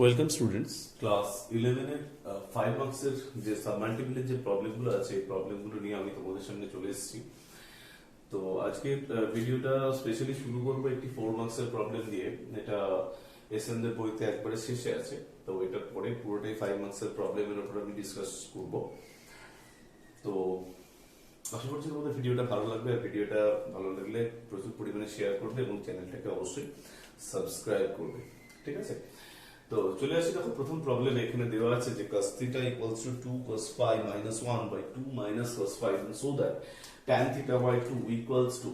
Welcome students, class 11 এর 5 মার্কসের যে সাবমাল্টিপলের যে প্রবলেমগুলো আছে এই প্রবলেমগুলো নিয়ে আমি তোমাদের সামনে চলে এসেছি। তো আজকে ভিডিওটা স্পেশালি শুরু করব একটি 4 মার্কসের প্রবলেম দিয়ে। এটা এসএন দের বইতে একবারে শেষে আছে, তো এটার পরে পুরোটাই 5 মার্কসের প্রবলেমের উপর আমি ডিসকাস করব। তো আশা করছি তোমাদের ভিডিওটা ভালো লাগবে, আর ভিডিওটা ভালো লাগলে প্রচুর পরিমাণে শেয়ার করবে এবং চ্যানেলটাকে অবশ্যই সাবস্ক্রাইব করবে, ঠিক আছে? তো চলে আসি, দেখো প্রথম প্রবলেম এখানে দেওয়া আছে যে cos theta equals to 2 cos phi minus 1 by 2 minus cos phi, and so that tan theta by 2 equals to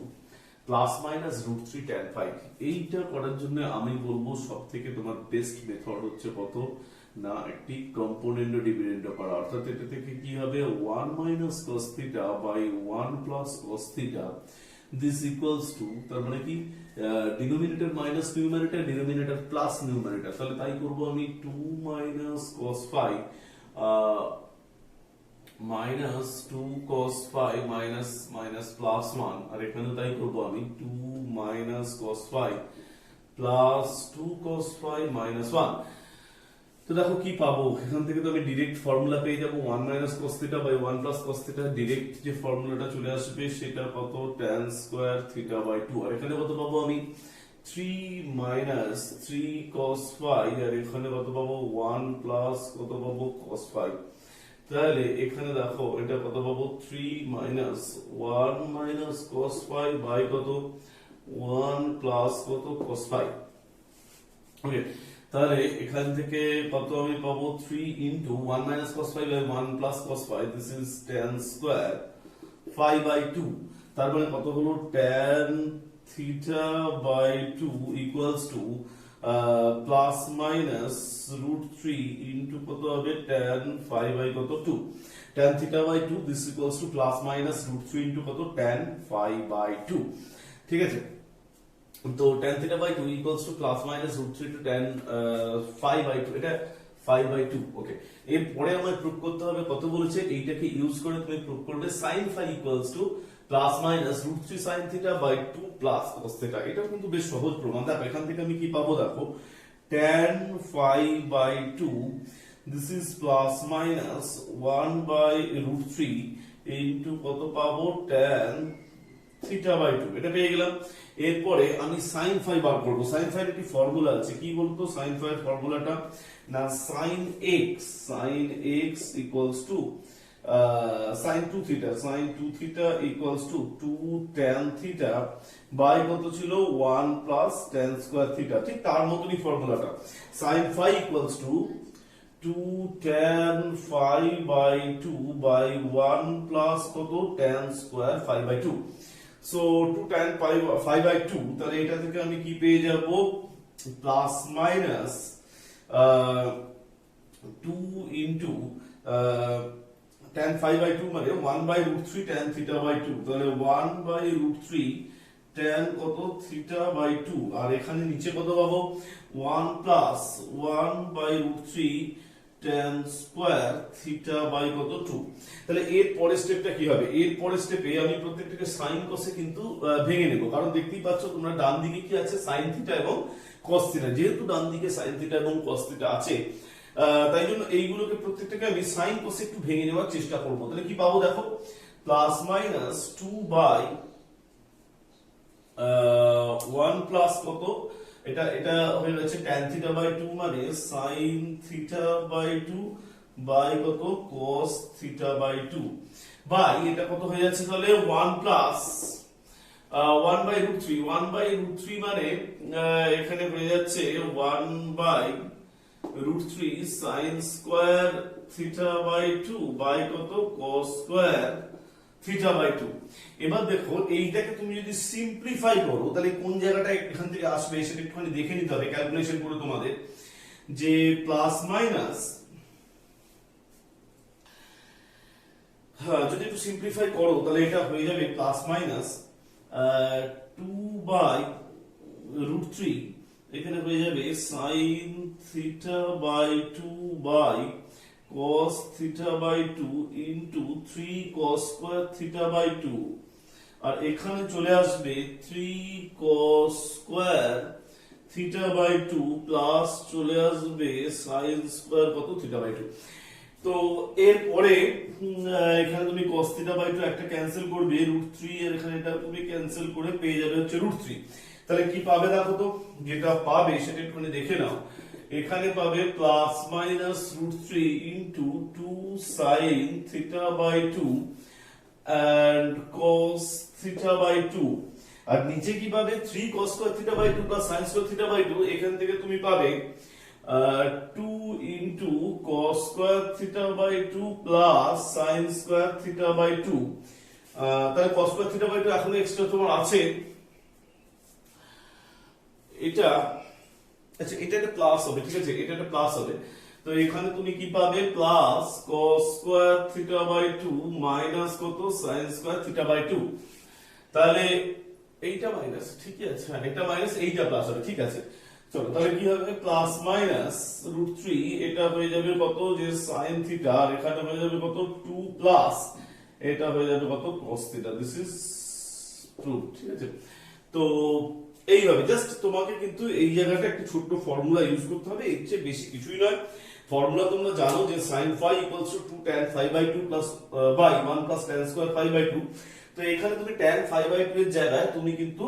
plus minus root 3 tan phi। এইটা করার জন্য আমি বলবো সব থেকে তোমার বেস্ট মেথড হচ্ছে কত না, একটি কম্পোনেন্ট ডিভিডেন্ড করা। অর্থাৎ এটা থেকে কি হবে 1 minus cos theta by 1 plus cos theta, this equals to, তার মানে কি denominator minus numerator, denominator plus numerator. তাহলে তাই করব আমি 2 minus cos phi minus 2 cos phi minus minus plus 1, আর এখানে তাই করব আমি 2 minus cos phi plus 2 cos phi minus 1। তো দেখো কি পাবো, এখান থেকে তো আমি ডাইরেক্ট ফর্মুলা পেয়ে যাবো 1 minus cos theta by 1 plus cos theta। Direct যে ফর্মুলাটা চলে আসবে সেটা কত, tan square theta by 2, আর এখানে কত পাবো আমি 3 minus 3 cos phi, আর এখানে কত পাবো 1 plus কত পাবো cos phi। তাহলে এখানে দেখো এটা কত পাবো 3 minus 1 minus cos phi by কত 1 plus কত cos phi। ওকে, তাহলে এখান থেকে কত আমি পাবো 3 into 1 minus cos phi by 1 plus cos phi, this is tan square phi by 2। তার মানে কত হলো tan theta by 2 equals to plus minus root 3 into কত হবে tan phi by কত 2। tan theta by 2 this equals to plus minus root 3 into কত tan phi by 2, ঠিক আছে? তো tan theta by 2 equals to plus minus root 3 to tan phi by 2, এটা phi by 2। ওকে, এরপরে আমায় প্রুফ করতে হবে কত বলেছে, এইটাকে ইউজ করে তুমি প্রুফ করবে sin phi equals to plus minus root 3 sin theta by 2 plus cos theta। এটা কিন্তু বেশ সহজ প্রমাণ। দেখো এখান থেকে আমি কি পাবো, দেখো tan phi by 2 this is plus minus 1 by root 3 into কত পাবো tan theta by 2, এটা পেয়ে গেলাম। এরপরে আমি sin phi বার করব। sin phi এর একটি ফর্মুলা আছে, কি বলতো sin phi এর ফর্মুলাটা না, sin x equals to sin 2 theta equals to 2 tan theta by কত ছিল 1 plus tan square theta। ঠিক তার মতনই ফর্মুলাটা, sin phi equals to 2 tan phi by 2 by 1 plus কত tan square phi by 2। So 2 tan phi by 2, তাহলে এটা থেকে আমি কি পেয়ে যাব plus minus 2 into tan phi by 2 মানে 1 by root 3 tan theta by 2, তাহলে 1 by root 3 tan কত theta by 2, আর এখানে নিচে কত পাবো 1 plus 1 by root 3 tan square theta by কত 2। তাহলে এর পরের স্টেপটা কি হবে, এর পরের স্টেপে আমি প্রত্যেকটাকে sin cos এ কিন্তু ভেঙে নেব, কারণ দেখতেই পাচ্ছ তোমরা ডান দিকে কি আছে sin theta এবং cos theta। যেহেতু ডান দিকে sin theta এবং cos theta আছে, তাই জন্য এইগুলোকে প্রত্যেকটাকে আমি sin cos একটু ভেঙে নেওয়ার চেষ্টা করব। তাহলে কি পাবো দেখো প্লাস মাইনাস 2 by 1 প্লাস কত, এটা হয়ে যাচ্ছে tan theta by 2 মানে sin theta by 2 by কত cos theta by 2 বাই এটা কত হয়ে যাচ্ছে তাহলে 1 plus 1 by root 3, 1 by root 3 মানে এখানে হয়ে যাচ্ছে 1 by root 3 sin square theta by 2 by কত cos square theta by 2। এবার দেখো এইটাকে তুমি যদি সিম্পলিফাই করো তাহলে কোন জায়গাটা এখান থেকে আসবে সেটা একটুখানি দেখে নিতে হবে ক্যালকুলেশন করে তোমাদের, যে প্লাস মাইনাস, হ্যাঁ যদি একটু সিম্পলিফাই করো তাহলে এটা হয়ে যাবে প্লাস মাইনাস 2 by root 3, এখানে হয়ে যাবে sin theta by 2 by cos theta by 2 into 3 cos square theta by 2, আর এখানে চলে আসবে 3 cos square theta by 2 plus চলে আসবে সাইন স্কয়ার কত থিটা বাই 2। তো এরপরে এখানে তুমি cos থিটা বাই 2 একটা ক্যান্সেল করবে √3 এর এখানে এটা তুমি ক্যান্সেল করে পেয়ে যাবে হচ্ছে √3। তাহলে কি পাবে দেখো তো, যেটা পাবে সেটা একটুখানি দেখে নাও। এখানে পাবে plus minus √3 into 2 sin theta by 2 and cos theta by 2। আর নিচে কি পাবে 3 cos square theta by 2 plus sin square theta by 2। এখান থেকে তুমি পাবে 2 into cos square theta by 2 plus sin square theta by 2। তাহলে cos স্কয়ার থিটা বাই 2 এখনো এক্সট্রা তোমার আছে, এটা আচ্ছা এটা একটা প্লাস হবে, ঠিক আছে, এটা একটা প্লাস হবে। তো এখানে তুমি কি পাবে plus cos square theta by 2 minus কত sin স্কয়ার থিটা বাই 2। তাহলে এইটা মাইনাস, ঠিক আছে, হ্যাঁ এটা মাইনাস এইটা প্লাস হবে, ঠিক আছে। চলো তাহলে কি হবে প্লাস মাইনাস √3, এটা হয়ে যাবে কত যে sin থিটা, আর এখানে হয়ে যাবে কত 2 প্লাস এটা হয়ে যাবে কত cos theta. This is proof, ঠিক আছে। তো এইভাবে জাস্ট তোমাকে কিন্তু এই জায়গাটা একটা ছোট্ট ফর্মুলা ইউজ করতে হবে, এর চেয়ে বেশি কিছুই নয়। ফর্মুলা তোমরা জানো যে sin phi equals to 2 tan phi by 2 plus by 1 plus tan square phi by 2। তো এখানে তুমি tan phi by 2 এর জায়গায় তুমি কিন্তু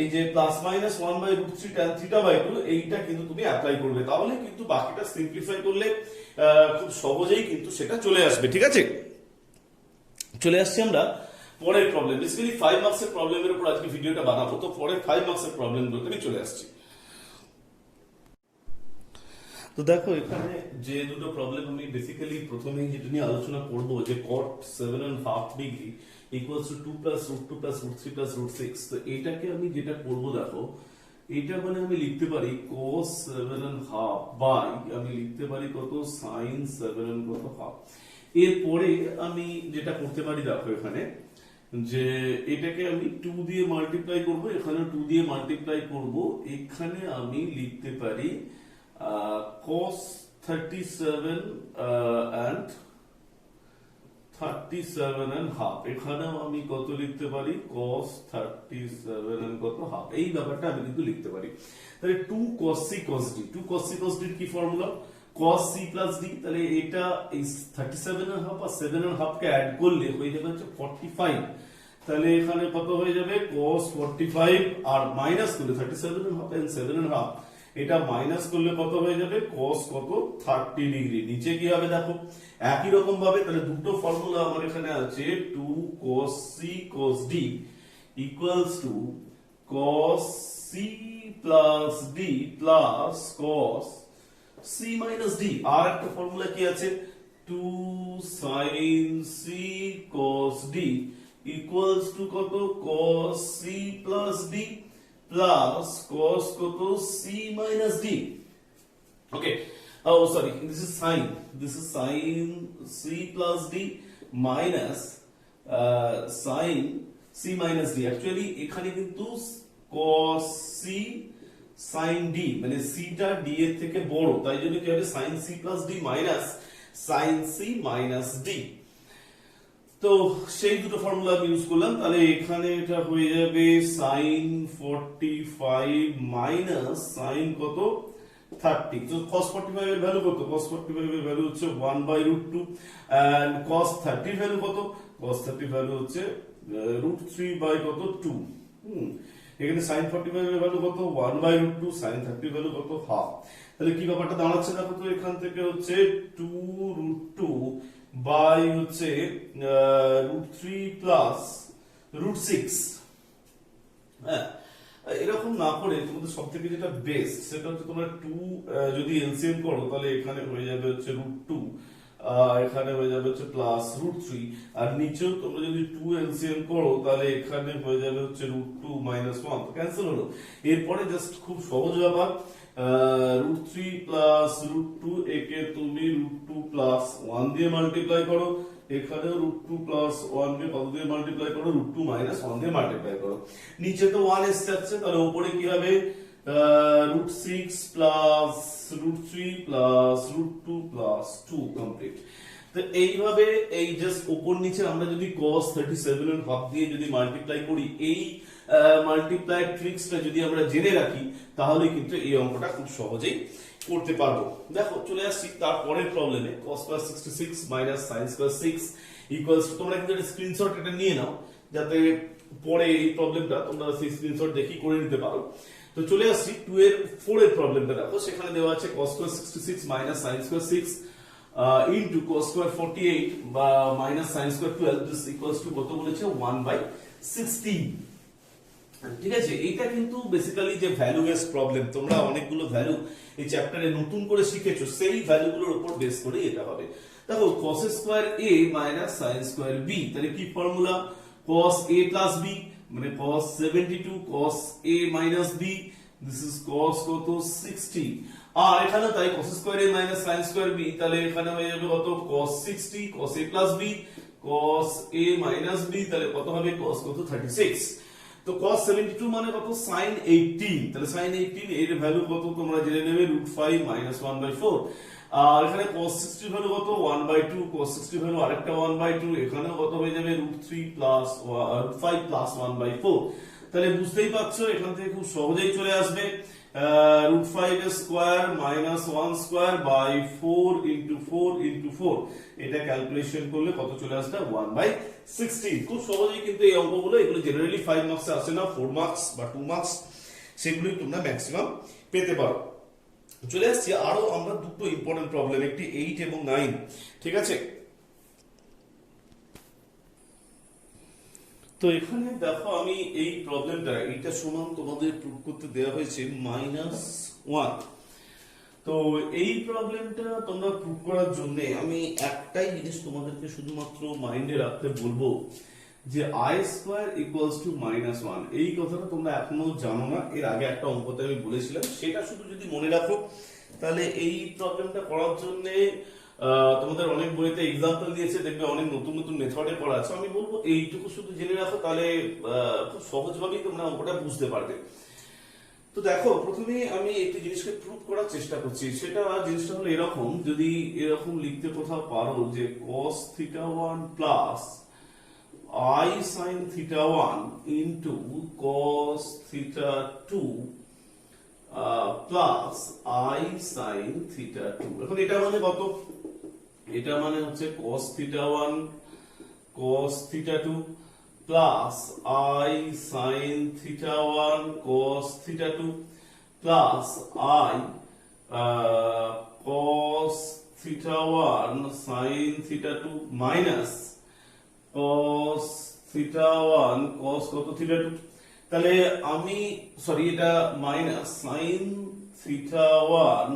এই যে plus minus 1 by √3 tan theta by 2 এইটা কিন্তু তুমি অ্যাপ্লাই করবে, তাহলে কিন্তু বাকিটা সিম্পলিফাই করলে খুব সহজেই কিন্তু সেটা চলে আসবে, ঠিক আছে। চলে আসছি আমরা পরের প্রবলেম। বেসিক্যালি 5 মার্কসের প্রবলেমের উপর আজকে ভিডিওটা বানাবো, তো পরের 5 মার্কসের প্রবলেমগুলোতে আমি চলে আসছি। তো দেখো এখানে যে দুটো প্রবলেম আমি বেসিক্যালি প্রথমেই যেটা নিয়ে আলোচনা করব যে cot 7.5 degree equals to 2 plus √2 plus √3 plus √6। তো এটাকে আমি যেটা করব দেখো, এটা মানে আমি লিখতে পারি cos 7.5 বাই আমি লিখতে পারি কত sin 7.5। এরপরে আমি যেটা করতে পারি দেখো এখানে যে এটাকে আমি 2 দিয়ে মাল্টিপ্লাই করব, এখানে 2 দিয়ে মাল্টিপ্লাই করব, এখানে আমি লিখতে পারি cos 37 and 37.5। এখানেও আমি কত লিখতে পারি cos 37 and কত হাফ, এই ব্যাপারটা আমি কিন্তু লিখতে পারি। তাহলে 2 cos c cos d, 2 cos c cos d কি formula cos c plus d। তাহলে এটা এই 37.5 আর 7.5 কে অ্যাড করলে হয়ে যাবে হচ্ছে 45। তাহলে এখানে কত হয়ে যাবে cos 45 আর মাইনাস করলে 37.5 and 7.5 এটা মাইনাস করলে কত হয়ে যাবে cos কত 30 ডিগ্রি। নিচে কি হবে দেখো একই রকম ভাবে, তাহলে দুটো ফর্মুলা আমার এখানে আছে 2 cos c cos d equals to cos c plus d plus cos c minus d। আর একটা ফর্মুলা কি আছে 2 sin c cos d equals to কত cos c plus d plus cos কত c minus d। Okay, oh sorry, this is sin c plus d minus sin c minus d। Actually এখানে কিন্তু cos c sin d মানে c টা d এর থেকে বড়, তাই জন্য কি হবে sin c plus d minus sin c minus d। তো সেই দুটো ফর্মুলা আমি ইউজ করলাম। তাহলে এখানে এটা হয়ে যাবে sin 45 মাইনাস sin কত 30। তো cos 45 এর ভ্যালু কত, cos 45 এর ভ্যালু হচ্ছে 1 by √2 and cos 30 এর ভ্যালু কত, cos 30 ভ্যালু হচ্ছে √3 by কত 2। এখানে sin 45 এর ভ্যালু কত 1 by √2, sin 30 ভ্যালু কত হাফ। তাহলে কি ব্যাপারটা দাঁড়াচ্ছে দেখো তো, এখান থেকে হচ্ছে 2 √2 বাই হচ্ছে √3 প্লাস √6। হ্যাঁ এরকম না করে তোমাদের সব থেকে যেটা বেস্ট সেটা হচ্ছে তোমরা 2 যদি এলসিএম করো তাহলে এখানে হয়ে যাবে হচ্ছে √2, এখানে হয়ে যাবে হচ্ছে প্লাস √3, আর নিচেও তোমরা যদি 2 এলসিএম করো তাহলে এখানে হয়ে যাবে হচ্ছে √2 মাইনাস 1, তো ক্যান্সেল হলো। এরপরে জাস্ট খুব সহজ ব্যাপার √3 প্লাস √2 একে তুমি √2 প্লাস 1 দিয়ে মাল্টিপ্লাই করো, এখানে √2 প্লাস 1 কে কত দিয়ে মাল্টিপ্লাই করো √2 মাইনাস 1 দিয়ে মাল্টিপ্লাই করো। নিচে তো 1 এসে যাচ্ছে, তাহলে উপরে কি হবে √6 প্লাস √3 প্লাস √2 প্লাস 2 কমপ্লিট। তো এইভাবে এই জাস্ট উপর নিচে আমরা যদি cos 37 এর হাফ দিয়ে যদি মাল্টিপ্লাই করি, এই মাল্টিপ্লাই ট্রিক্সটা যদি আমরা জেনে রাখি তাহলে কিন্তু এই অঙ্কটা খুব সহজেই করতে পারবো। দেখো চলে আসছি তারপরের প্রবলেমে। cos square 66 minus sin square 6 equals, তোমরা কিন্তু একটা স্ক্রিনশট এটা নিয়ে নাও যাতে পরে এই প্রবলেমটা তোমরা সেই স্ক্রিনশট দেখি করে নিতে পারো। তো চলে আসছি 2 এর 4 এর প্রবলেমটা। দেখো সেখানে দেওয়া আছে cos square 66 minus sin square 6 into cos square 48 বা minus sin square 12 this equals to কত বলেছে 1/16। ঠিক আছে, এটা কিন্তু বেসিক্যালি যে ভ্যালু বেস প্রবলেম, তোমরা অনেকগুলো ভ্যালু এই চ্যাপ্টারে নতুন করে শিখেছো, সেই ভ্যালুগুলোর উপর বেস করে এটা হবে। দেখো cos square a minus sin square b, তাহলে কি formula? cos a plus b মানে cos 72 cos a minus b, this is cos কত 60। আর এখানে তাই cos square a minus sin square b, তাহলে এখানে হয়ে যাবে কত cos 60 cos a plus b cos a minus b, তাহলে কত হবে cos কত 36। তো cos 72 মানে কত sin 18, তাহলে sin 18 এর ভ্যালু কত তোমরা জেনে নেবে √5 মাইনাস 1/4। আর এখানে cos 60 ভ্যালু কত 1/2, cos 60 ভ্যালু আরেকটা 1/2, এখানেও কত হয়ে যাবে √3 প্লাস √5 প্লাস 1/4। তাহলে বুঝতেই পারছো এখান থেকে খুব সহজেই চলে আসবে √5 এর square minus 1 square by 4 into 4 into 4, এটা ক্যালকুলেশন করলে কত চলে আসবে 1/16। খুব সহজেই কিন্তু এই অঙ্কগুলো, এগুলো জেনারেলি 5 মার্কস আসে না, 4 মার্কস বা 2 মার্কস, সেগুলোই তোমরা ম্যাক্সিমাম পেতে পারো। চলে আসছি আরো আমরা দুটো ইম্পর্টেন্ট প্রবলেম, একটি 8 এবং 9। ঠিক আছে, তো এখানে দেখো আমি এই প্রবলেমটা, এটা সমান তোমাদের প্রুভ করতে দেওয়া হয়েছে -1। তো এই প্রবলেমটা তোমরা প্রুভ করার জন্য আমি একটাই জিনিস তোমাদেরকে শুধুমাত্র মাইন্ডে রাখতে বলবো যে i স্কয়ার ইকুয়ালস টু -1। এই কথাটা তোমরা এখনো জানো না, এর আগে একটা অঙ্কতে আমি বলেছিলাম, সেটা শুধু যদি মনে রাখো তাহলে এই প্রবলেমটা করার জন্য তোমাদের অনেক বইতে এক্সাম্পল দিয়েছে, দেখবে অনেক নতুন নতুন মেথডে করা আছে। আমি বলবো এইটুকু শুধু জেনে রাখো, তাহলে খুব সহজভাবেই তোমরা অঙ্কটা বুঝতে পারবে। তো দেখো প্রথমে আমি একটি জিনিসকে প্রুভ করার চেষ্টা করছি, সেটা জিনিসটা হলো এরকম, যদি এরকম লিখতে কোথাও পারো যে cos θ1 plus I sin θ1 into cos θ2 plus I sin θ2। এখন এটা মানে কত? এটা মানে হচ্ছে cos θ1 cos θ2 plus I sin θ1 cos θ2 plus I cos θ1 sin θ2 minus cos θ1 cos কত θ2। তাহলে আমি সরি, এটা মাইনাস sin θ1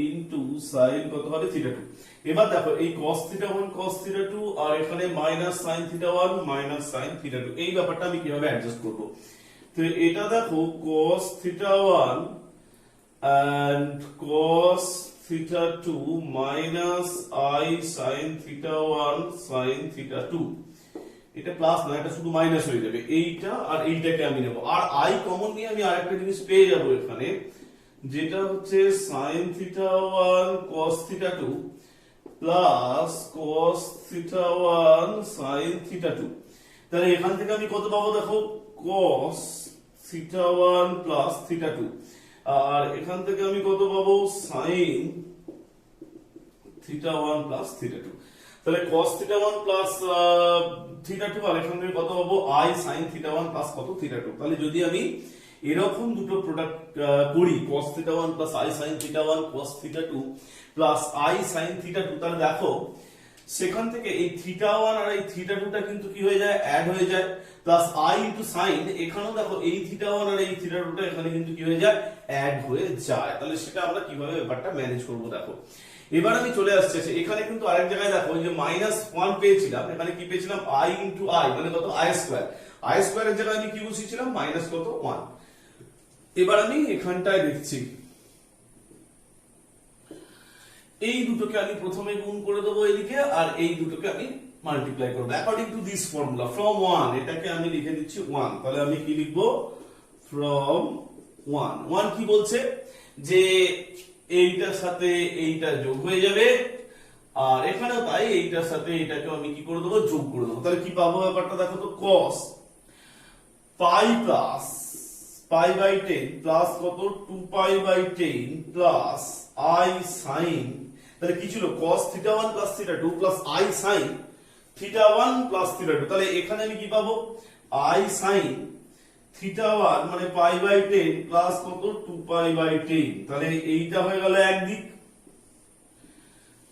ইনটু sin কত হবে θ2। এবার দেখো এই cos θ1 cos θ2 আর এখানে মাইনাস sin θ1 মাইনাস sin θ2, এই ব্যাপারটা আমি কিভাবে অ্যাডজাস্ট করব? তো এটা দেখো cos θ1 and cos θ2 minus I sin θ1 sin θ2, এটা প্লাস না, এটা শুধু মাইনাস হয়ে যাবে। এইটা আর এইটাকে আমি নেব, আর I কমন নিয়ে আমি আরেকটা জিনিস পেয়ে যাব এখানে, যেটা হচ্ছে sin θ1 cos θ2 plus cos θ1 sin θ2। তাহলে এখান থেকে আমি কত পাবো দেখো cos θ1 প্লাস θ2, আর এখান থেকে আমি কত পাবো sin θ1 প্লাস θ2। তাহলে cos θ1 প্লাস θ2 আর এখান থেকে কত পাবো I sin θ1 প্লাস কত θ2। তাহলে যদি আমি এরকম দুটো প্রোডাক্ট করি cos θ1 plus I sin θ1 cos θ2 plus I sin θ2, তাহলে দেখো সেখান থেকে এই θ1 আর এই θ2টা কিন্তু কি হয়ে যায়, অ্যাড হয়ে যায়, প্লাস I ইনটু sin, এখানেও দেখো এই θ1 আর এই θ2টা এখানে কিন্তু কি হয়ে যায়, অ্যাড হয়ে যায়। তাহলে সেটা আমরা কিভাবে ব্যাপারটা ম্যানেজ করব দেখো। এবার আমি চলে আসছে এখানে কিন্তু আরেক জায়গায় দেখো যে -1 পেয়েছিলাম, এখানে কি পেয়েছিলাম I ইনটু I মানে কত I স্কয়ার, I স্কয়ারের জায়গায় আমি কি বসিয়েছিলাম মাইনাস কত 1। এবার আমি এখানটায় দেখছি এই দুটোকে আমি প্রথমে গুণ করে দেবো এদিকে, আর এই দুটোকে আমি মাল্টিপ্লাই করব according to this formula from 1, এটাকে আমি লিখে দিচ্ছি 1। তাহলে আমি কি লিখবো ফ্রম 1। 1 কি বলছে যে এইটার সাথে এইটা যোগ হয়ে যাবে, আর এখানেও তাই, এইটার সাথে এটাকে আমি কি করে দেবো, যোগ করে দেবো। তাহলে কি পাবো ব্যাপারটা দেখো তো, cos pi plus pi by 10 plus কত 2 pi by 10 plus i sin, তাহলে কি ছিল cos theta 1 plus theta 2 plus i sin theta 1 plus theta 2। তাহলে এখানে আমি কি পাবো, i sin থিটা 1 মানে পাই বাই 10 প্লাস কত 2 পাই বাই 10। তাহলে এইটা হয়ে গেল একদিক।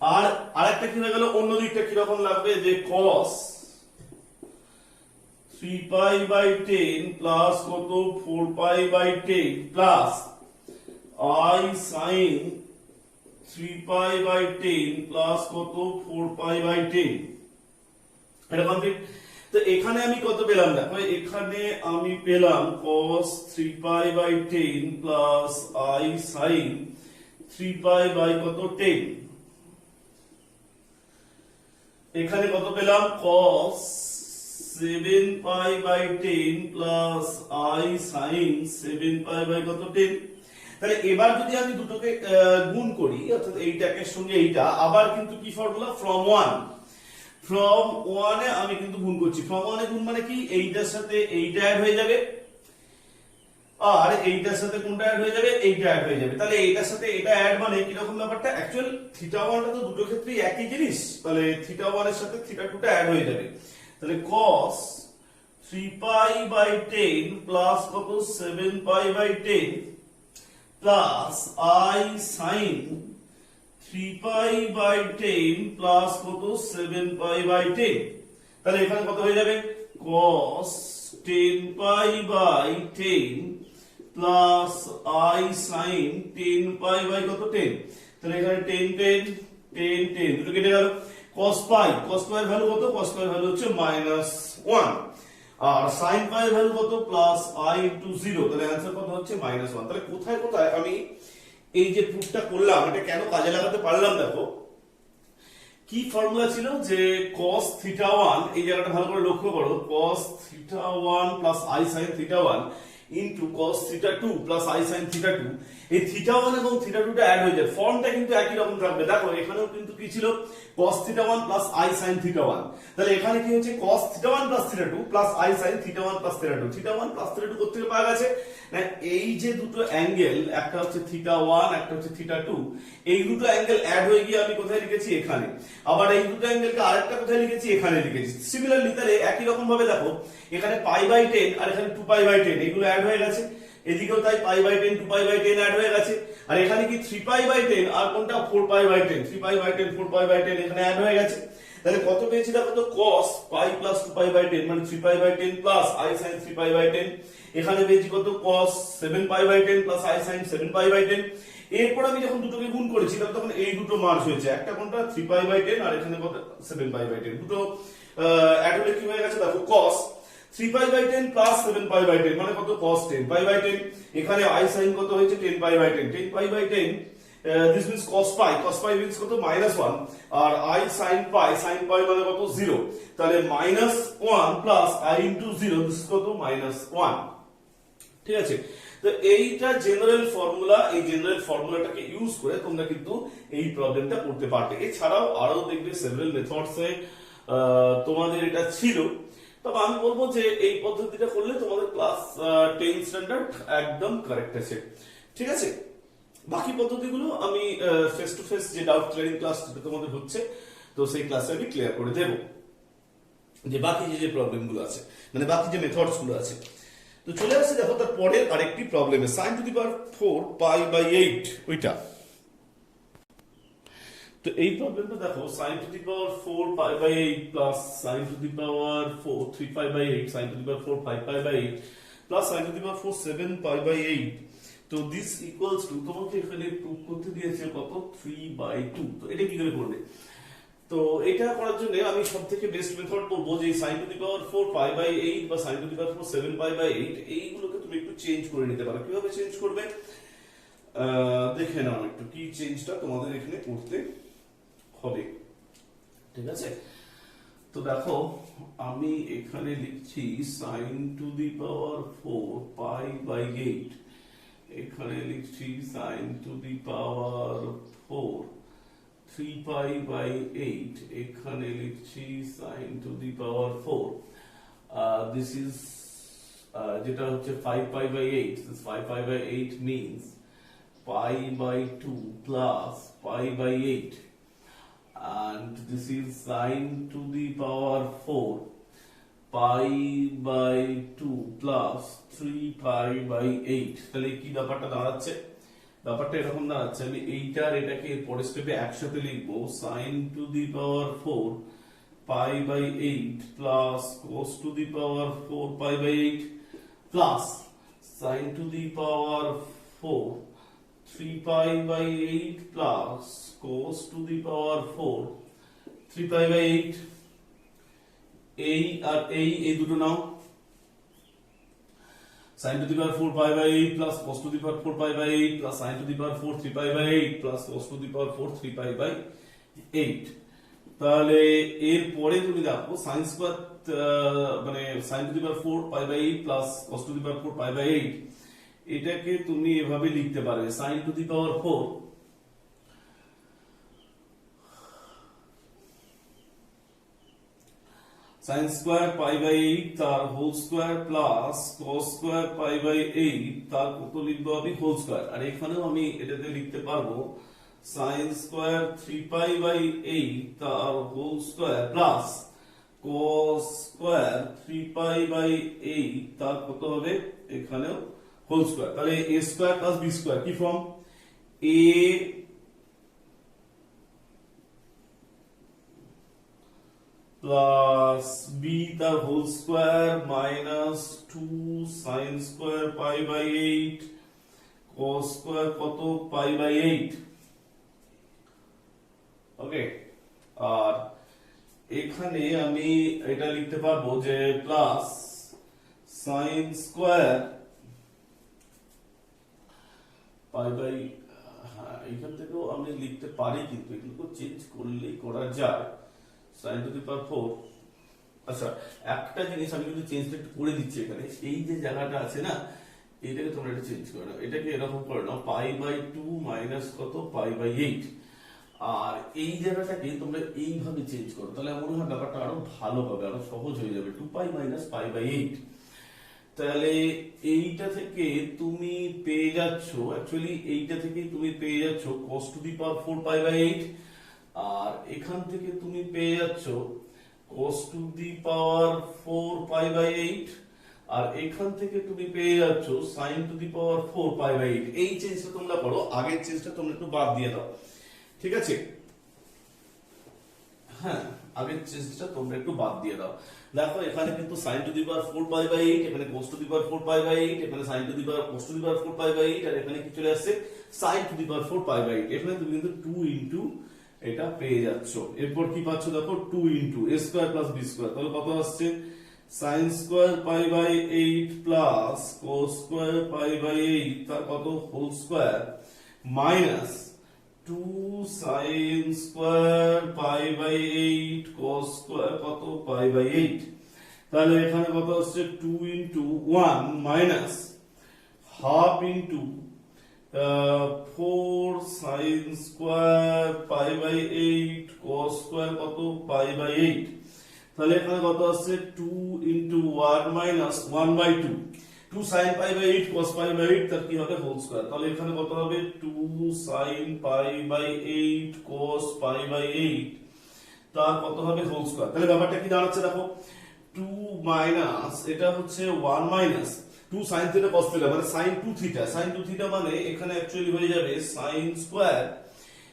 আর আরেকটা কি হয়ে গেল, অন্য দিকটা কি রকম লাগবে, যে cos 3 পাই বাই 10 প্লাস কত 4 pi by 10 plus i sin 3 pi by 10 plus কত 4 পাই বাই 10। এটা কমপ্লিট। তো এখানে আমি কত পেলাম, দেখো এখানে আমি পেলাম cos 3 pi by 10 plus i sin 3 pi by কত 10। এখানে কত পেলাম, cos 7 pi by 10 plus i sin 7 pi by কত 10। তাহলে এবার যদি আমি দুটোকে গুণ করি, অর্থাৎ এইটাকে সঙ্গে এইটা, আবার কিন্তু কি ফর্মুলা, ফ্রম 1 এ আমি কিন্তু গুণ করছি। ফ্রম 1 এ গুণ মানে কি, এইটার সাথে এইটা অ্যাড হয়ে যাবে, আর এইটার সাথে কোনটা অ্যাড হয়ে যাবে, এইটা অ্যাড হয়ে যাবে। তাহলে এইটার সাথে এটা অ্যাড মানে কি রকম ব্যাপারটা, অ্যাকচুয়াল থিটা 1 টা তো দুটো ক্ষেত্রেই একই জিনিস, তাহলে থিটা 1 এর সাথে থিটা 2 টা অ্যাড হয়ে যাবে। তাহলে cos 3 পাই বাই 10 প্লাস কত 7 pi by 10 plus i sin 3 pi by 10 plus কত 7 পাই বাই 10। তাহলে এখানে কত হয়ে যাবে, cos 10 pi by 10 plus i sin 10 pi by কত 10। তাহলে এখানে 10 10 10 10 দুটো কেটে গেল। cos পাই এর ভ্যালু কত, cos পাই এর ভ্যালু হচ্ছে -1, আর sin পাই এর ভ্যালু কত, প্লাস i ইনটু 0। তাহলে आंसर কত হচ্ছে -1। তাহলে কোথায় কোথায় আমি এই যে প্রুফটা করলাম, এটা কেন কাজে লাগাতে পারলাম, দেখো কি ফর্মুলা ছিল, যে cos থিটা 1, এই জায়গাটা ভালো করে লক্ষ্য করো, cos theta 1 plus i sin theta 1 into cos theta 2 plus i sin theta 2। এই থিটা 1 এবং থিটা 2 টা অ্যাড হয়ে যায়, ফর্মটা কিন্তু একই রকম থাকবে। দেখো এখানেও কিন্তু কি ছিল, cos theta 1 plus i sin theta 1। তাহলে এখানে কি হচ্ছে, cos theta 1 plus theta 2 plus i sin theta 1 plus theta 2। Theta 1 plus theta 2 কোথা থেকে পাওয়া গেছে না, এই যে দুটো অ্যাঙ্গেল, একটা হচ্ছে থিটা 1, একটা হচ্ছে থিটা 2, এই দুটো অ্যাঙ্গেল অ্যাড হয়ে গিয়ে আমি কোথায় লিখেছি, এখানে। আবার এই দুটো অ্যাঙ্গেলকে আরেকটা কোথায় লিখেছি, এখানে লিখেছি। সিমিলারলি তাহলে একই রকম ভাবে দেখো, এখানে পাই বাই 10 আর এখানে 2 পাই বাই 10, এগুলো অ্যাড হয়ে গেছে। এদিকেও তাই pi by 10 2 pi by 10 add হয়ে গেছে। আর এখানে কি 3 পাই বাই 10 আর কোনটা 4 pi by 10, 3 pi by 10 4 pi by 10 এখানে অ্যাড হয়ে গেছে। তাহলে কত পেয়েছি দেখো তো, cos pi plus 2 pi by 10 মানে 3 pi by 10 plus i sin 3 pi by 10। এখানে পেয়েছি কত, cos 7 pi by 10 plus i sin 7 pi by 10। এরপর আমি যখন দুটোকে গুণ করেছি, তখন এই দুটো মার্জ হয়েছে, একটা কোনটা 3 পাই বাই 10 আর এখানে কত 7 পাই বাই 10, দুটো অ্যাড হলে কি হয়ে গেছে দেখো, cos 3 pi by 10 plus 7 pi by 10 মানে কত, cos 10 পাই বাই 10। এখানে i sin কত হয়েছে 10 pi by 10, 10 pi by 10, this means cos pi means কত, -1, আর i sin pi মানে কত 0। তাহলে -1 plus i into 0, this is কত, -1। ঠিক আছে, তো এইটা জেনারেল ফর্মুলা, এই জেনারেল ফর্মুলাটাকে ইউজ করে তোমরা কিন্তু এই প্রবলেমটা করতে পারবে। এছাড়াও আরো দেখবে সেভারাল মেথডস এ তোমাদের এটা ছিল। তবে আমি বলবো যে এই পদ্ধতিটা করলে তোমাদের ক্লাস 10 স্ট্যান্ডার্ড একদম কারেক্ট আছে। ঠিক আছে, বাকি পদ্ধতিগুলো আমি ফেস টু ফেস যে ডাউট ক্লিয়ারিং ক্লাস তোমাদের হচ্ছে, তো সেই ক্লাসে আমি ক্লিয়ার করে দেব, যে বাকি যে প্রবলেমগুলো আছে, মানে বাকি যে মেথডস গুলো আছে। তো চলে আসছে দেখো তার পরের আরেকটি প্রবলেমে, sin to the power 4 pi by 8 ওইটা। তো এই প্রবলেমটা দেখো, sin to the power 4 pi by 8 plus sin to the power 4 3 pi by 8, sin to the power 4 5 pi by 8 plus sin to the power 4 7 pi by 8। তো this equals two, তোমাকে এখানে proof করতে দিয়েছে কত, 3 বাই 2। তো এটা কি করে করবে? তো এটা করার জন্য আমি সবথেকে বেস্ট মেথড বলবো যে sin to the power 4 pi by 8 বা sin to the power 4 7 pi by 8, এইগুলোকে তুমি একটু চেঞ্জ করে নিতে পারো। কিভাবে চেঞ্জ করবে দেখে নাও একটু, কি চেঞ্জটা তোমাদের এখানে করতে হবে। ঠিক আছে, তো দেখো আমি এখানে লিখছি sin to the power 4 pi by 8, এখানে লিখছি sin to the power 4 3 pi by 8 এখানে লিখছি sin to the power 4 this is যেটা হচ্ছে 5 pi by 8 this 5 pi by 8 means pi by 2 plus pi by 8 and this is sin to the power 4 pi by 2 plus 3 pi by 8 তাহলে কি ব্যাপারটা দাঁড়াচ্ছে ব্যাপারটা এরকম দাঁড়াচ্ছে আমি এইটা আর এটাকে পরের স্টেপে একসাথে লিখবো sin to the power 4 pi by 8 plus cos to the power 4 pi by 8 plus sin to the power 4 3 pi by 8 plus cos to the power 4 3 pi by 8 এই দুটো নাও sin to the power 4 pi by 8 plus cos to the power 4 pi by 8 plus sin to the power 4 3 pi by 8 plus cos to the power 4 3 pi by 8 তাহলে এর পরে তুমি দেখো sin square মানে sin to the power 4 pi by 8 plus cos to the power 4 pi by 8 এটাকে তুমি এভাবে লিখতে পারবে sin to the power 4 sin square pi by 8 তার whole square plus cos square pi by 8 তার কত লিখবো আমি হোল স্কয়ার আর এখানেও আমি এটাতে লিখতে পারবো sin স্কয়ার 3 pi by 8 তার whole square plus cos square 3 pi by 8 তার কত হবে এখানেও হোল স্কয়ার তাহলে a square plus b square কি ফর্ম a plus b তার whole square minus 2 sin square pi by 8 cos square কত pi by 8 okay আর এখানে আমি এটা লিখতে পারবো যে plus sin square pi by এখান থেকেও আমি লিখতে পারি কিন্তু এগুলো চেঞ্জ করলেই করা যায় sin to the power 4 আচ্ছা একটা জিনিস আমি কিন্তু চেঞ্জটা একটু করে দিচ্ছি এখানে এই যে জায়গাটা আছে না এটাকে তোমরা একটু চেঞ্জ করে নাও এটাকে এরকম করে নাও পাই বাই 2 মাইনাস কত পাই বাই 8 আর এই জায়গাটাকে তোমরা এইভাবে চেঞ্জ করো তাহলে মনে হয় ব্যাপারটা আরো ভালো হবে আরো সহজ হয়ে যাবে 2 পাই মাইনাস পাই বাই 8 তাহলে এইটা থেকে তুমি পেয়ে যাচ্ছ অ্যাকচুয়ালি এইটা থেকে তুমি পেয়ে যাচ্ছ cos to the power 4 pi by 8 আর এখান থেকে তুমি পেয়ে যাচ্ছ cos to the power 4 pi by 8 আর এখান থেকে তুমি পেয়ে যাচ্ছ sin to the power 4 pi by 8 এই চেঞ্জটা তোমরা করো আগের চেঞ্জটা তোমরা একটু বাদ দিয়ে দাও ঠিক আছে হ্যাঁ আগের চেঞ্জটা তোমরা একটু বাদ দিয়ে দাও দেখো এখানে কিন্তু sin to the power 4 pi by 8 এখানে cos to the power 4 pi by 8 এখানে sin to the power cos to the power 4 pi by 8 আর এখানে কি চলে আসছে sin to the power 4 pi by 8 এখানে তুমি কিন্তু 2 into এটা পেয়ে যাচ্ছ এরপর কি পাচ্ছ দেখো 2 into a square plus b square তাহলে কত আসছে sin square pi by 8 plus cos square pi by 8 তার কত whole square minus 2 sin square pi by 8 cos square কত pi by 8 তাহলে এখানে কত আসছে 2 into 1 minus half into 4 sin square pi by 8 cos square কত pi by 8 তাহলে এখানে কত আসছে 2 into 1 minus 1 by 2 2 sin pi by 8 cos pi by 8 তার কি হবে হোল স্কয়ার তাহলে এখানে কত হবে 2 sin pi by 8 cos pi by 8 তার কত হবে হোল স্কয়ার তাহলে ব্যাপারটা কি দাঁড়াচ্ছে দেখো 2 মাইনাস এটা হচ্ছে 1 minus 2 sin theta cos theta মানে sin 2 থিটা মানে এখানে অ্যাকচুয়ালি হয়ে যাবে sin স্কয়ার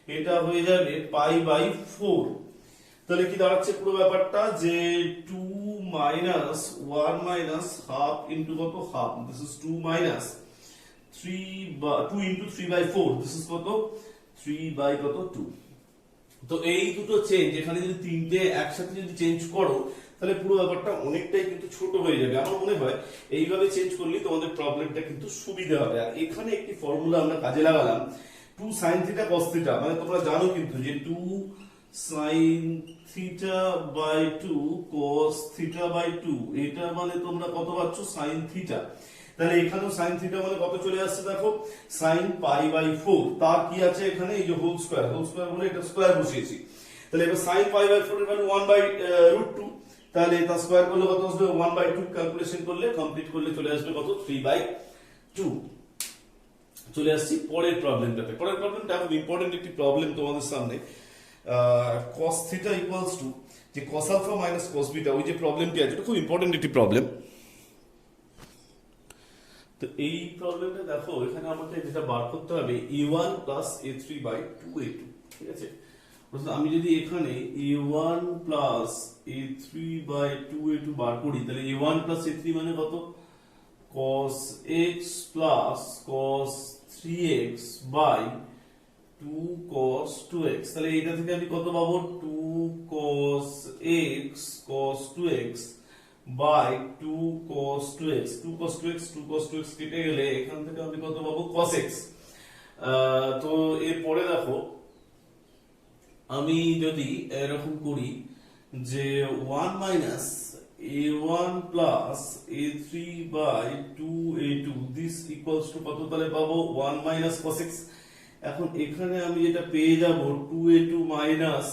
এটা হয়ে যাবে পাই বাই 4 তাহলে কি দাঁড়াচ্ছে পুরো ব্যাপারটা যে 2 মাইনাস 1 মাইনাস হাফ ইনটু কত half this is 2 minus 2 into 3 by 4 this is কত 3 বাই কত 2 তো এই দুটো চেঞ্জ এখানে যদি তিনটে একসাথে যদি চেঞ্জ করো তাহলে পুরো ব্যাপারটা অনেকটাই কিন্তু ছোট হয়ে যাবে আমার মনে হয় এইভাবে চেঞ্জ করলে তোমাদের প্রবলেমটা কিন্তু সুবিধা হবে আর এখানে একটি ফর্মুলা আমরা কাজে লাগালাম 2 sin থিটা cos থিটা মানে তোমরা জানো কিন্তু যে 2 sin theta by 2 cos theta by 2 এটা মানে তোমরা কত পাচ্ছ sin থিটা তাহলে এখানেও sin থিটা মানে কত চলে আসছে দেখো sin π/4, তার কি আছে এখানে এই যে হোল স্কয়ার বলে এটা স্কয়ার বসিয়েছি। তাহলে এবার sin π/4 এর ভ্যালু 1/√2, তাহলে এটা স্কয়ার করলে কত আসবে 1/2, ক্যালকুলেশন করলে কমপ্লিট করলে চলে আসবে কত 3/2। চলে আসছি পরের প্রবলেমটাতে। পরের প্রবলেমটা খুব ইম্পর্টেন্ট একটি প্রবলেম তোমাদের সামনে। cos থিটা ইকুয়ালস টু যে cos alpha minus cos beta, ওই যে প্রবলেমটি আছে এটা খুব ইম্পর্টেন্ট একটি প্রবলেম। তো এই প্রবলেমটা দেখো এখানে আমাকে যেটা বার করতে হবে a1 plus a3 by 2a2, ঠিক আছে। আমি যদি এখানে a1 plus a3 by 2a2 বার করি তাহলে a1 প্লাস a3 মানে কত cos x plus cos 3x by 2 cos 2x, তাহলে এটা থেকে আমি কত পাবো 2 cos x cos 2x by 2 cos 2x, 2 cos 2x 2 cos 2x কেটে গেলে এখান থেকে আমি কত পাবো cos x। তো এরপরে দেখো আমি যদি এরকম করি যে 1 minus a1 plus a3 by 2a2 this equals to কত, তাহলে পাবো 1 মাইনাস cos x। এখন এখানে আমি যেটা পেয়ে যাব 2a2 minus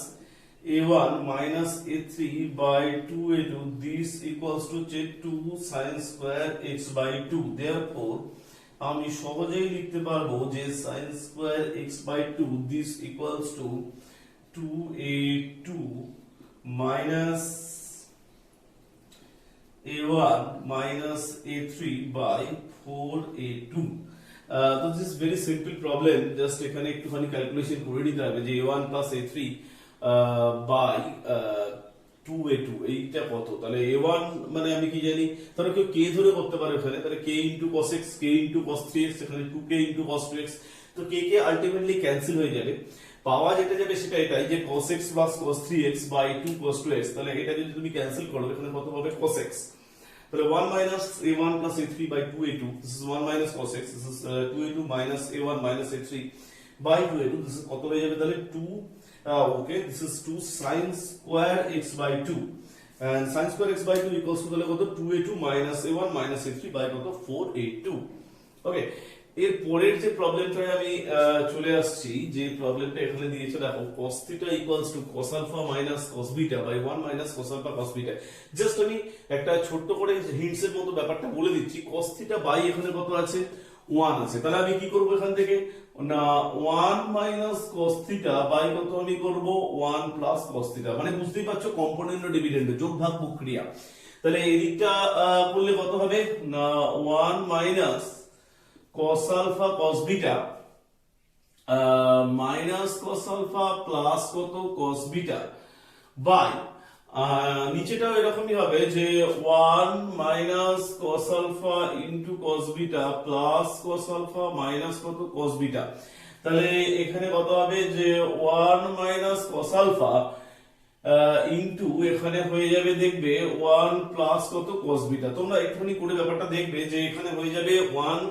a1 minus a3 by 2a2 this equals to 2 sin square x by 2। Therefore আমি সহজেই লিখতে পারবো যে sin square x by 2 this equals to 2a2 minus a1 minus a3 by 4a2। তো this is very simple problem, just এখানে একটুখানি calculation করে নিতে হবে যে a1 plus a3 by 2a2 এইটা কত। তাহলে a1 মানে আমি কি জানি, তাহলে কেউ k ধরে করতে পারে ওখানে, তাহলে k into cos x, k into cos 3x, এখানে 2k into cos 2x, তো k কে আলটিমেটলি ক্যান্সেল হয়ে যাবে। পাওয়া যেটা যাবে সেটা এটাই যে cos x plus cos 3x by 2 cos 2x, তাহলে এটা যদি তুমি ক্যান্সেল করো এখানে কত হবে cos x। তাহলে 1 minus a1 plus a3 by 2a2, this is 1 minus cos x, this is 2a2 minus a1 minus a3 by 2a2, this is কত হয়ে যাবে তাহলে 2, okay, this is 2 sin square x by 2, and sin square x by 2 equals to তাহলে কত 2a2 minus a1 minus a3 by কত 4a2। ওকে, এর পরের যে প্রবলেমটা আমি চলে আসছি, যে প্রবলেমটা এখানে দিয়েছে দেখো cos θ equals to cos alpha minus cos beta by 1 minus cos alpha cos beta। Just আমি একটা ছোট্ট করে হিন্টস এর মতো ব্যাপারটা বলে দিচ্ছি। cos θ বাই এখানে কত আছে 1 আছে, তাহলে আমি কি করব এখান থেকে না 1 minus cos θ বাই কত আমি করব 1 plus cos θ, মানে বুঝতেই পারছো কম্পোনেন্ট ও ডিভিডেন্ড যোগ ভাগ প্রক্রিয়া। তাহলে এই দিকটা করলে কত হবে না 1 minus cos alpha cos beta minus cos alpha plus কত cos beta বাই নিচেটাও এরকমই হবে যে 1 minus cos alpha into cos beta plus cos alpha minus কত cos beta। তাহলে এখানে কত হবে যে 1 minus cos alpha ইনটু এখানে হয়ে যাবে দেখবে 1 প্লাস কত cos beta। তোমরা একটুখানি করে ব্যাপারটা দেখবে যে এখানে হয়ে যাবে 1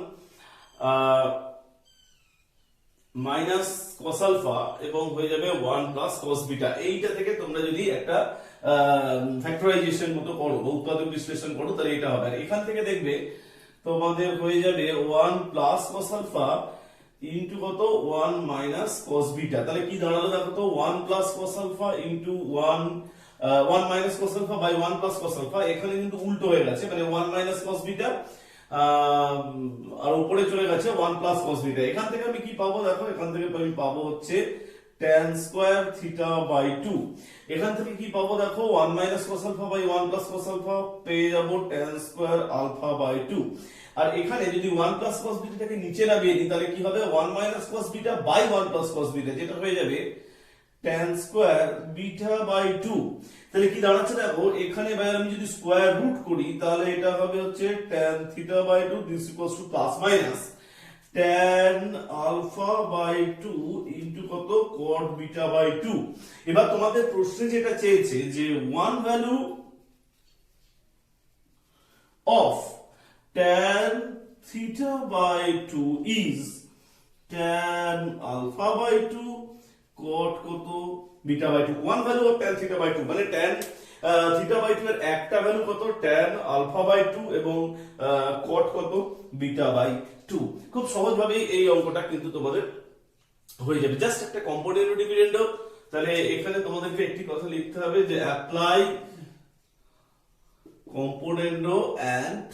মাইনাস cos আলফা এবং হয়ে যাবে 1 প্লাস cos বিটা। এইটা থেকে তোমরা যদি একটা ফ্যাক্টরাইজেশন মতো করো বা উৎপাদক বিশ্লেষণ করো তাহলে এটা হবে। আর এখান থেকে দেখবে তোমাদের হয়ে যাবে 1 প্লাস cos আলফা ইনটু কত 1 মাইনাস cos বিটা। তাহলে কি দাঁড়ালো দেখো তো 1 plus cos alpha into 1 minus cos alpha by 1 plus cos alpha. এখানে কিন্তু উল্টো হয়ে গেছে, মানে 1 মাইনাস cos বিটা আর উপরে চলে গেছে 1 প্লাস cos বিটা। এখান থেকে আমি কি পাবো দেখো, এখান থেকে আমি পাবো হচ্ছে tan স্কয়ার থিটা বাই 2। এখান থেকে কি পাবো দেখো 1 minus cos alpha by 1 plus cos alpha পেয়ে যাবো tan স্কয়ার আলফা বাই 2। আর এখানে যদি 1 প্লাস cos বিটাকে নিচে নামিয়ে দিই তাহলে কি হবে 1 minus cos beta by 1 plus cos beta, যেটা হয়ে যাবে tan স্কয়ার বিটা বাই 2। তাহলে কি দাঁড়াচ্ছে দেখো এখানে বাইরে আমি যদি স্কয়ার রুট করি তাহলে এটা হবে হচ্ছে tan theta by 2 this equals to plus minus tan alpha by 2 into কত cot বিটা বাই 2। এবার তোমাদের প্রশ্নে যেটা চেয়েছে যে one value of tan theta by 2 is tan alpha by 2 cot কত beta by 2। One value of tan theta by 2 মানে tan theta by 2 এর একটা ভ্যালু কত, tan আলফা বাই 2 এবং cot কত, বিটা বাই 2। খুব সহজভাবে এই অঙ্কটা কিন্তু তোমাদের হয়ে যাবে, জাস্ট একটা কম্পোনেন্ট ডিভিডেন্ড। তাহলে এখানে তোমাদেরকে একটি কথা লিখতে হবে যে অ্যাপ্লাই কম্পোনেন্ডো এন্ড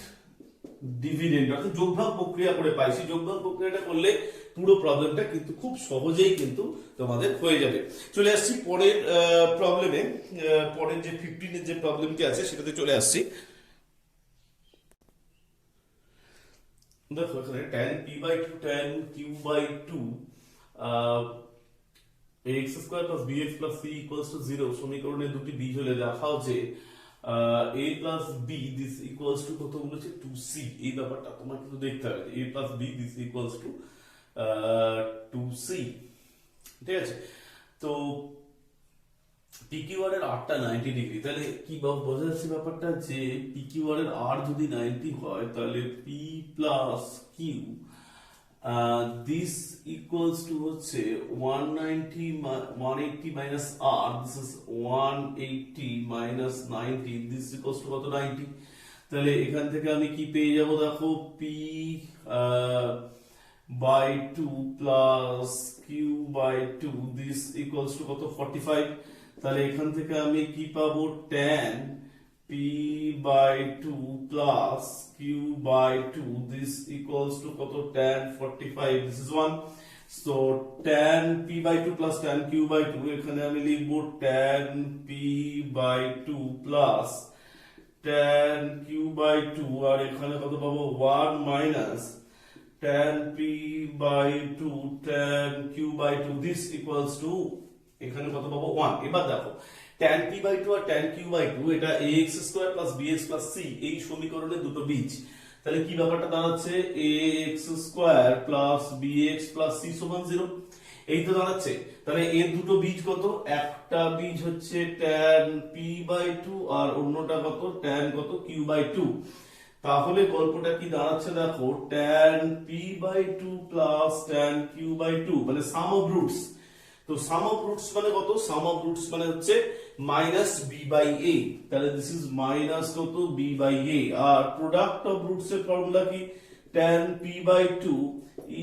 ডিভিডেন্ড, অর্থাৎ যোগভাগ প্রক্রিয়া করে পাই। সেই যোগভাগ প্রক্রিয়াটা করলে পুরো প্রবলেমটা কিন্তু খুব সহজেই কিন্তু তোমাদের হয়ে যাবে। চলে আসছি পরের প্রবলেমে, পরের যে 15 এর যে প্রবলেমটি আছে সেটাতে চলে আসছি। দেখো এখানে tan p by 2 tan q by 2 ax square plus bx plus c equals to 0 সমীকরণে দুটি বীজ হলে দেখাও যে a plus b this equals to কত বলেছে 2c। এই ব্যাপারটা তোমার কিন্তু দেখতে হবে, a plus b this equals two 2c। ঠিক আছে, তো PQR এর r টা 90 ডিগ্রি, তাহলে কি বোঝা যাচ্ছে ব্যাপারটা যে PQR এর r যদি 90 হয় তাহলে p plus q this equals to হচ্ছে 180 minus r, this is 180 minus 90, this equals to কত 90। তাহলে এখান থেকে আমি কি পেয়ে যাব, দেখো p by 2 plus q by 2 this equals to কত 45। তাহলে এখান থেকে আমি কি পাবো, tan p by 2 plus q by 2 this equals to কত tan 45, this is 1। so tan p by 2 plus tan q by 2 এখানে আমি লিখব tan p by 2 plus tan q by 2 আর এখানে কত পাবো 1 minus tan p by 2 tan q by 2 this equals to এখানে কত পাবো 1। এবার দেখো tan p by 2 R tan q by 2 এটা ax square plus bx plus c এই সমীকরণের দুটো বীজ। তাহলে কি ব্যাপারটা দাঁড়াচ্ছে, ax square plus bx plus c সমান 0, এই তো দাঁড়াচ্ছে। তাহলে এর দুটো বীজ কত, একটা বীজ হচ্ছে tan p by 2 আর অন্যটা কত tan কত q by 2। তাহলে গল্পটা কি দাঁড়াচ্ছে দেখো, tan p by 2 plus tan q by 2 মানে সাম অফ রুটস। তো সাম অফ রুটস মানে কত, সাম অফ রুটস মানে হচ্ছে মাইনাস বি বাই এ, তাহলে দিস ইজ মাইনাস কত বি বাই এ। আর প্রোডাক্ট অফ রুটস এর ফর্মুলা কি, tan p বাই 2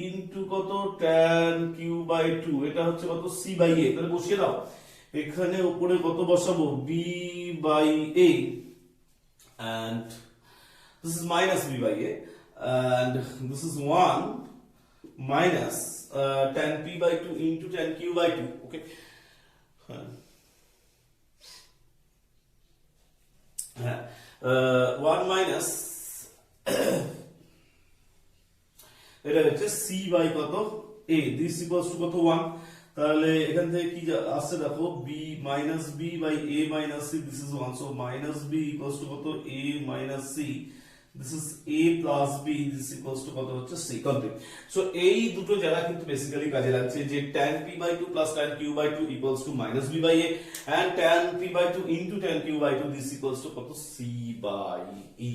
ইনটু কত tan q বাই 2, এটা হচ্ছে কত c বাই a। তাহলে বসিয়ে দাও, এখানে উপরে কত বসাবো b by a and this is minus b by a and this is 1 minus tan p by 2 into tan q by 2, okay। 1 minus এটা হচ্ছে c by কত a, this equals to কত 1। তাহলে এখান থেকে কি আসছে দেখো b minus b by a minus c, this is 1, so minus b equals to কত a minus c, this is a plus b, this equals to কত হচ্ছে c, কমপ্লিট। সো এই দুটো জায়গা কিন্তু বেসিক্যালি কাজে লাগছে যে tan p by 2 plus tan q by 2 equals to minus b by a and tan p by 2 into tan q by 2 this equals to কত c by e।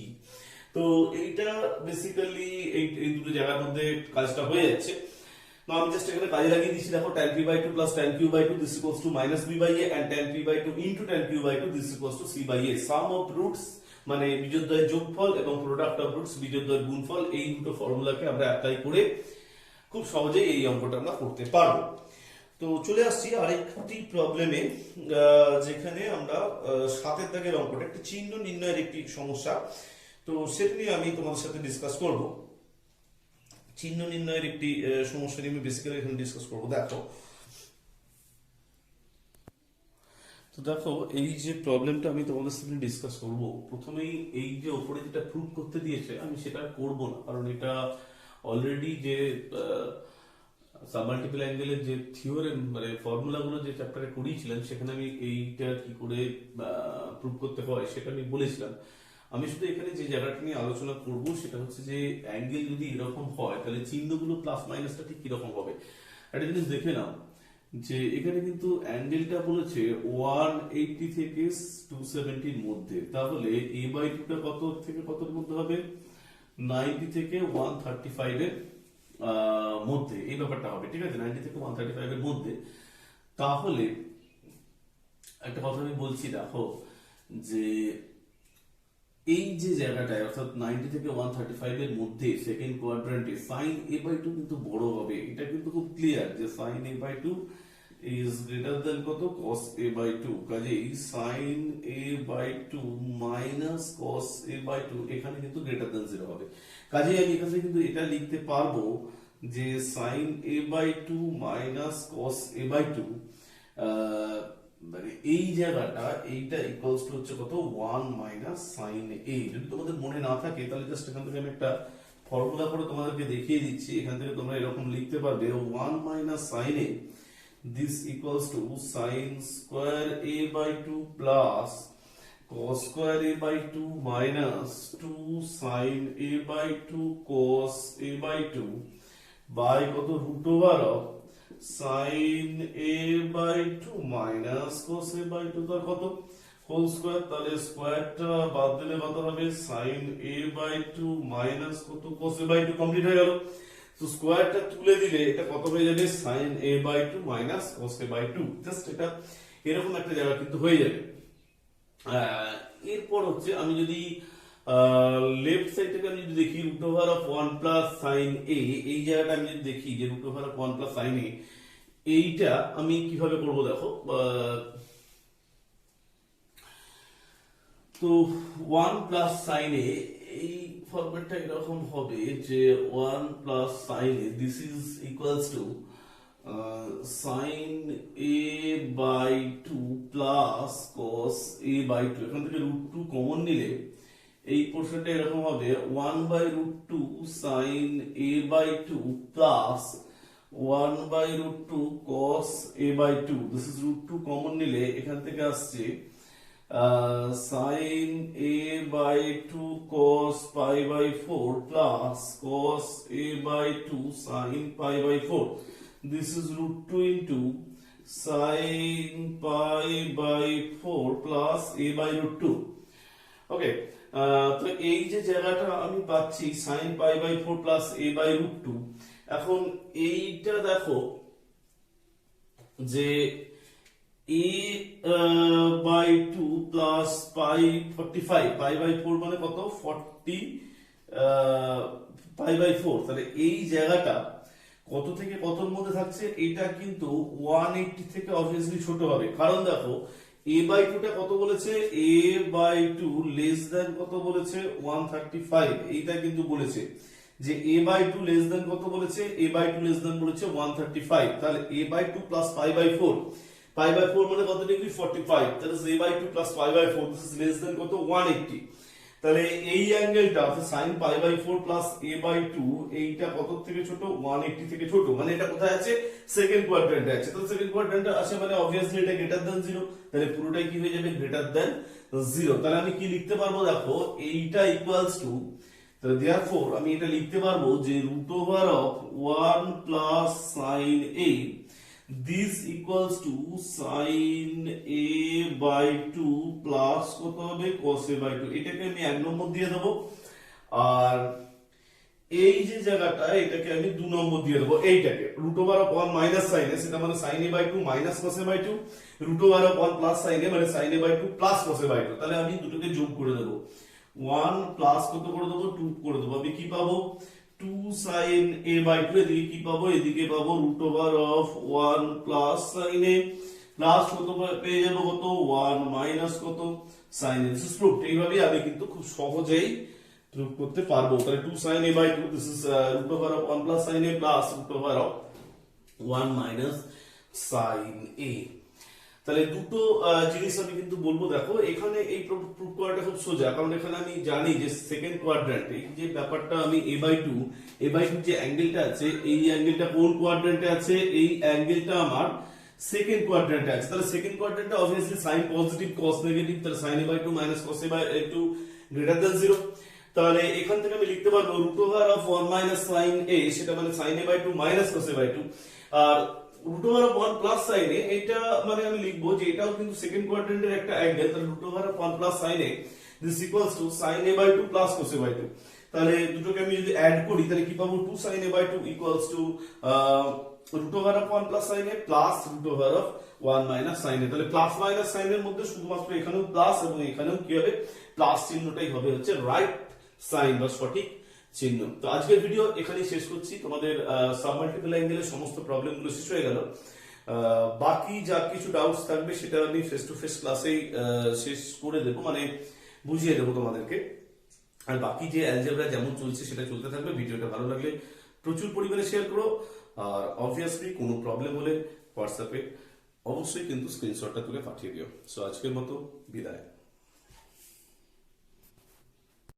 তো এইটা বেসিক্যালি এই দুটো জায়গার মধ্যে কাজটা হয়ে যাচ্ছে। তো আমি জাস্ট এখানে কাজে লাগিয়ে দিচ্ছি, দেখো tan p by 2 plus tan q by 2 this equals to minus b by a and tan p by 2 into tan q by 2 this equals to c by a। Some of roots মানে বিজোড়দ্বয়ের যোগফল এবং product of roots বিজোড়দ্বয়ের গুণফল, এই দুটো ফর্মুলাকে আমরা apply করে খুব সহজেই এই অঙ্কটা আমরা করতে পারবো। তো চলে আসছি আরেকটি প্রবলেমে, যেখানে আমরা 7 এর দাগের অঙ্কটা একটি চিহ্ন নির্ণয়ের একটি সমস্যা, তো সেটা নিয়ে আমি তোমাদের সাথে ডিসকাস করব। চিহ্ন নির্ণয়ের একটি সমস্যা নিয়ে আমি বেসিক্যালি এখানে ডিসকাস করব। দেখো এই যে প্রবলেমটা আমি তোমাদের সাথে ডিসকাস করব, প্রথমেই এই যে উপরে যেটা প্রুভ করতে দিয়েছে আমি সেটা করব না, কারণ এটা অলরেডি যে সাবমাল্টিপল অ্যাঙ্গেলের যে থিওরেম মানে ফর্মুলাগুলো যে চ্যাপ্টারে করিয়েছিলাম সেখানে আমি এইটা কি করে প্রুভ করতে হয় সেটা আমি বলেছিলাম। আমি শুধু এখানে যে জায়গাটা নিয়ে আলোচনা করব সেটা হচ্ছে যে অ্যাঙ্গেল যদি এরকম হয় তাহলে চিহ্নগুলো প্লাস মাইনাসটা ঠিক কিরকম হবে। একটা জিনিস দেখে নাও যে এখানে কিন্তু অ্যাঙ্গেলটা বলেছে 180 থেকে 270 এর মধ্যে, তাহলে a বাই 2 টা কত থেকে কতর মধ্যে হবে, 90 থেকে 135 এর মধ্যে এই ব্যাপারটা হবে, ঠিক আছে, 90 থেকে 135 এর মধ্যে। তাহলে একটা কথা আমি বলছি, দেখো যে এই যে জায়গাটায় অর্থাৎ 90 থেকে 135 এর মধ্যে সেকেন্ড কোয়াড্রেন্টে sin a/2 কিন্তু বড় হবে, এটা কিন্তু খুব ক্লিয়ার যে sin a/2 is greater than কত cos a/2, কাজেই sin a/2 minus cos a/2 এখানে কিন্তু greater than 0 হবে। কাজেই আমি এখানে কিন্তু এটা লিখতে পারবো যে sin a/2 minus cos a/2 মানে এই জায়গাটা এইটা ইকুয়ালস টু হচ্ছে কত 1 মাইনাস sin a। যদি তোমাদের মনে না থাকে তাহলে জাস্ট এখান থেকে আমি একটা ফর্মুলা করে তোমাদেরকে দেখিয়ে দিচ্ছি, এখান থেকে তোমরা এরকম লিখতে পারবে 1 minus sin a, this equals to sin square a/2 plus cos square a/2 minus 2 sin a/2 cos a/2 by কত root over of sin a/2 minus cos a/2 তার কত হোল স্কয়ার, তাহলে স্কয়ারটা বাদ দিলে কত হবে sin a/2 minus কত cos a/2 complete হয়ে গেল। তো স্কয়ারটা তুলে দিলে এটা কত হয়ে যাবে sin a/2 minus cos a/2, just এটা এরকম একটা জায়গা কিন্তু হয়ে যাবে। এরপর হচ্ছে আমি যদি লেফট সাইড থেকে আমি যদি দেখি root over of 1 plus sin a, এই জায়গাটা আমি যদি দেখি যে root over of 1 plus sin a, এইটা আমি কিভাবে করব দেখো। তো 1 plus sin a এই ফরম্যাটটা এরকম হবে যে 1 plus sin a this is equals to sin a/2 plus cos a/2, এখান থেকে √2 কমন নিলে এই পোরশনটা এরকম হবে 1/√2 sin a/2 plus 1/√2 cos a/2, this is √2 common নিলে এখান থেকে আসছে sin a/2 cos pi/4 plus cos a/2 sin pi/4, this is √2 into sin pi/4 plus a/√2। ওকে, তো এই যে জায়গাটা আমি পাচ্ছি sin pi/4 plus a/√2, এখন এইটা দেখো যে a/2 plus pi/45, pi/4 মানে কত 40 pi/4, তাহলে এই জায়গাটা কত থেকে কতর মধ্যে থাকছে, এটা কিন্তু 180 থেকে অবভিয়াসলি ছোট হবে, কারণ দেখো a/2 টা কত বলেছে, a/2 লেস দ্যান কত বলেছে 135, এইটা কিন্তু বলেছে যে a/2 লেস দ্যান কত বলেছে, a/2 লেস দ্যান বলেছে 135, তাহলে a/2 plus pi/4, pi/4 মানে কত ডিগ্রি 45, তাহলে a/2 plus pi/4 this is less than কত 180, তাহলে এই অ্যাঙ্গেলটা অর্থাৎ sin pi/4 plus a/2 এইটা কত থেকে ছোট 180 থেকে ছোট, মানে এটা কোথায় আছে সেকেন্ড কোয়াড্রেন্টে আছে, তাহলে সেকেন্ড কোয়াড্রেন্টে আছে মানে obviously এটা গ্রেটার দ্যান 0, তাহলে পুরোটাই কি হয়ে যাবে গ্রেটার দ্যান 0। তাহলে আমি কি লিখতে পারবো দেখো এইটা ইকুয়ালস টু, তাহলে therefore আমি এটা লিখতে পারবো যে √1 plus sin a, this equals to sin a/2 plus কত হবে cos a/2, এটাকে আমি 1 নম্বর দিয়ে দেবো, আর এই যে জায়গাটা এটাকে আমি 2 নম্বর দিয়ে দেবো, এইটাকে √1 minus sin a সেটা মানে sin a/2 minus cos a/2, √1 plus sin a মানে sin a/2 plus cos a/2, তাহলে আমি দুটোকে যোগ করে দেবো, 1 plus কত করে দেবো 2 করে দেবো, আমি কি পাবো 2 sin a/2, এদিকে কি পাবো, এদিকে পাবো √1 plus sin a প্লাস কত পেয়ে যাবো কত 1 minus কত sin a, this is proved। এইভাবে আমি কিন্তু খুব সহজেই প্রুভ করতে পারবো, তাহলে 2 sin a/2 this is √1 plus sin a plus √1 minus sin a। তাহলে দুটো জিনিস আমি কিন্তু বলবো, দেখো এখানে এই প্রুফ করাটা খুব সোজা, কারণ এখানে আমি জানি যে সেকেন্ড কোয়াড্রেন্ট এই যে ব্যাপারটা আমি a/2 যে অ্যাঙ্গেলটা আছে এই অ্যাঙ্গেলটা কোন কোয়াড্রেন্টে আছে, এই অ্যাঙ্গেলটা আমার সেকেন্ড কোয়াড্রেন্টে আছে, তাহলে সেকেন্ড কোয়াড্রেন্টে obviously sin positive cos negative, তাহলে sin a/2 minus cos a/2 greater than 0, তাহলে এখান থেকে আমি লিখতে পারবো √1 minus sin a সেটা মানে sin a/2 minus cos a/2, R √1 plus sin a এটা মানে আমি লিখবো যে এটাও কিন্তু সেকেন্ড কোয়াড্রেন্টের একটা অ্যাঙ্গেল, তাহলে √1 plus sin a this equals to sin a/2 plus cos a/2, তাহলে দুটোকে আমি যদি অ্যাড করি তাহলে কি পাবো 2 sin a by 2 equals to root over of 1 plus sin a plus root over of 1 minus sin a। তাহলে প্লাস মাইনাস সাইন এর মধ্যে শুধুমাত্র এখানেও প্লাস এবং এখানেও কি হবে প্লাস চিহ্নটাই হবে হচ্ছে রাইট সাইন বা সঠিক চিহ্ন। তো আজকের ভিডিও এখানেই শেষ করছি। তোমাদের সাবমাল্টিপল অ্যাঙ্গেলের সমস্ত প্রবলেমগুলো শেষ হয়ে গেল। বাকি যা কিছু ডাউটস থাকবে সেটা আমি ফেস টু ফেস ক্লাসেই শেষ করে দেবো, মানে বুঝিয়ে দেবো তোমাদেরকে। আর বাকি যে অ্যালজেব্রা যেমন চলছে সেটা চলতে থাকবে। ভিডিওটা ভালো লাগলে প্রচুর পরিমাণে শেয়ার করো, আর অবভিয়াসলি কোনো প্রবলেম হলে হোয়াটসঅ্যাপে অবশ্যই কিন্তু স্ক্রিনশটটা তুলে পাঠিয়ে দিও। সো আজকের মতো বিদায়।